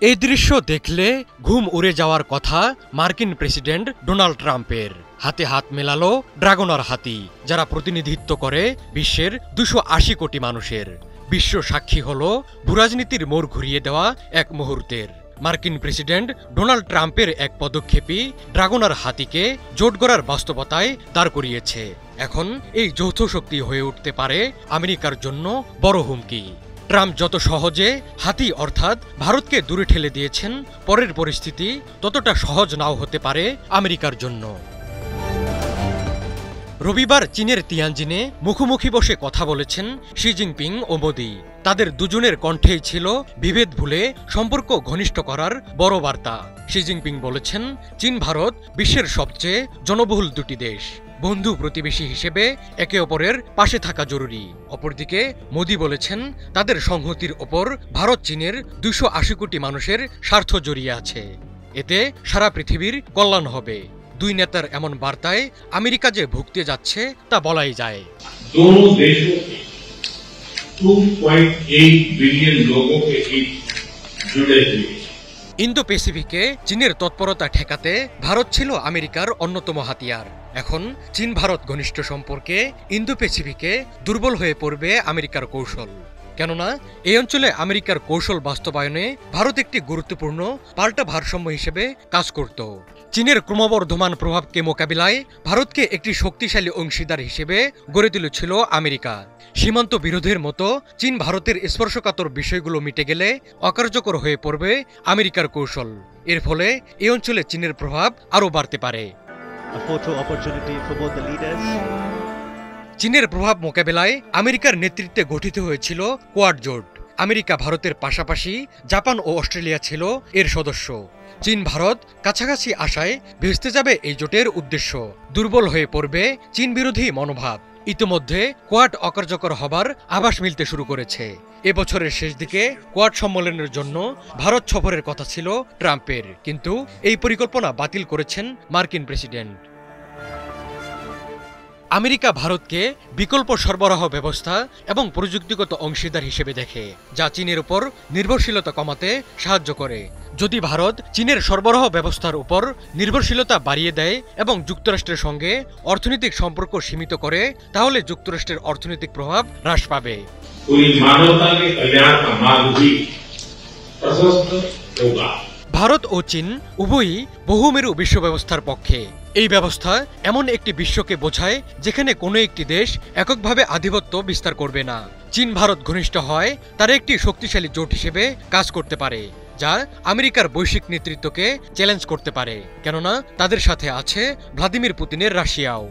এই দৃশ্য দেখলে ঘুম উড়ে যাওয়ার কথা মার্কিন প্রেসিডেন্ট ডোনাল্ড ট্রাম্পের। হাতে হাত মেলালো ড্রাগনার হাতি, যারা প্রতিনিধিত্ব করে বিশ্বের 280 কোটি মানুষের। বিশ্ব সাক্ষী হলো ভূরাজনীতির মোড় ঘুরিয়ে দেওয়া এক মুহূর্তের। মার্কিন প্রেসিডেন্ট ডোনাল্ড ট্রাম্পের এক পদক্ষেপই ড্রাগনার হাতিকে জোট গড়ার বাস্তবতায় দাঁড় করিয়েছে। এখন এই যৌথ শক্তি হয়ে উঠতে পারে আমেরিকার জন্য বড় হুমকি। ট্রাম্প যত সহজে হাতি অর্থাৎ ভারতকে দূরে ঠেলে দিয়েছেন, পরের পরিস্থিতি ততটা সহজ নাও হতে পারে আমেরিকার জন্য। রবিবার চীনের তিয়ানজিনে মুখোমুখি বসে কথা বলেছেন শি জিনপিং ও মোদি। তাদের দুজনের কণ্ঠেই ছিল বিভেদ ভুলে সম্পর্ক ঘনিষ্ঠ করার বড় বার্তা। শি জিনপিং বলেছেন, চীন ভারত বিশ্বের সবচেয়ে জনবহুল দুটি দেশ। বন্ধু প্রতিবেশী হিসেবে একে অপরের পাশে থাকা জরুরি। অপরদিকে মোদি বলেছেন, তাদের সংহতির ওপর ভারত চীনের 280 কোটি মানুষের স্বার্থ জড়িয়ে আছে। এতে সারা পৃথিবীর কল্যাণ হবে। দুই নেতার এমন বার্তায় আমেরিকা যে ভুগতে যাচ্ছে তা বলাই যায়। दोनों देशों के 2.8 बिलियन लोगों के हित जुड़े हुए। ইন্দো প্যাসিফিকে চীনের তৎপরতা ঠেকাতে ভারত ছিল আমেরিকার অন্যতম হাতিয়ার। এখন চীন ভারত ঘনিষ্ঠ সম্পর্কে ইন্দো প্যাসিফিকে দুর্বল হয়ে পড়বে আমেরিকার কৌশল। কেননা এই অঞ্চলে আমেরিকার কৌশল বাস্তবায়নে ভারত একটি গুরুত্বপূর্ণ পাল্টা ভারসাম্য হিসেবে কাজ করত। চীনের ক্রমবর্ধমান প্রভাবকে মোকাবিলায় ভারতকে একটি শক্তিশালী অংশীদার হিসেবে গড়ে তুলেছিল আমেরিকা। সীমান্ত বিরোধের মতো চীন ভারতের স্পর্শকাতর বিষয়গুলো মিটে গেলে অকার্যকর হয়ে পড়বে আমেরিকার কৌশল। এর ফলে এই অঞ্চলে চীনের প্রভাব আরও বাড়তে পারে। চীনের প্রভাব মোকাবেলায় আমেরিকার নেতৃত্বে গঠিত হয়েছিল কোয়াড জোট। আমেরিকা ভারতের পাশাপাশি জাপান ও অস্ট্রেলিয়া ছিল এর সদস্য। চীন ভারত কাছাকাছি আসায় ভেস্তে যাবে এই জোটের উদ্দেশ্য। দুর্বল হয়ে পড়বে চীন বিরোধী মনোভাব। ইতিমধ্যে কোয়াড অকার্যকর হবার আভাস মিলতে শুরু করেছে। এবছরের শেষ দিকে কোয়াড সম্মেলনের জন্য ভারত সফরের কথা ছিল ট্রাম্পের, কিন্তু এই পরিকল্পনা বাতিল করেছেন মার্কিন প্রেসিডেন্ট। আমেরিকা ভারতকে বিকল্প সরবরাহ ব্যবস্থা এবং প্রযুক্তিগত অংশীদার হিসেবে দেখে, যা চীনের উপর নির্ভরশীলতা কমাতে সাহায্য করে। যদি ভারত চীনের সরবরাহ ব্যবস্থার উপর নির্ভরশীলতা বাড়িয়ে দেয় এবং যুক্তরাষ্ট্রের সঙ্গে অর্থনৈতিক সম্পর্ক সীমিত করে, তাহলে যুক্তরাষ্ট্রের অর্থনৈতিক প্রভাব হ্রাস পাবে। ভারত ও চীন উভয়ই বহুমেরু বিশ্ব ব্যবস্থার পক্ষে। এই ব্যবস্থা এমন একটি বিশ্বকে বোঝায় যেখানে কোনো একটি দেশ এককভাবে আধিপত্য বিস্তার করবে না। চীন ভারত ঘনিষ্ঠ হয় তারা একটি শক্তিশালী জোট হিসেবে কাজ করতে পারে, যা আমেরিকার বৈশ্বিক নেতৃত্বকে চ্যালেঞ্জ করতে পারে। কেননা তাদের সাথে আছে ভ্লাদিমির পুতিনের রাশিয়াও।